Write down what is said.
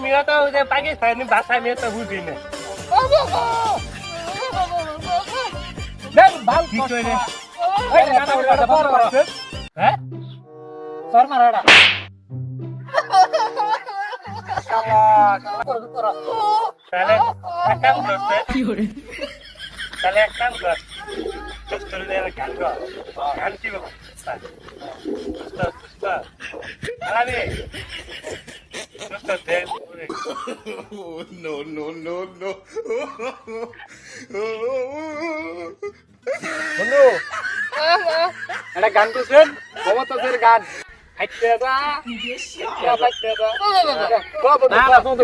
আমিও তো ওই যে পাকিস্তানি ভাষা আমি তো বুঝি না দেখ ভাল কি কষ্ট কইরে এই গানা ওটা বন্ধ কর হ্যাঁ সর মার এটা শালা শালা কর তাহলে এক কাম করতে তাহলে এক কাম কর তোর গান গা গান কি বল আলাবে Oh, no, no, no, no. বন্ধু এটা গান করছেন মমতাজের গান হাইতে দা হাইতে দা না না বন্ধু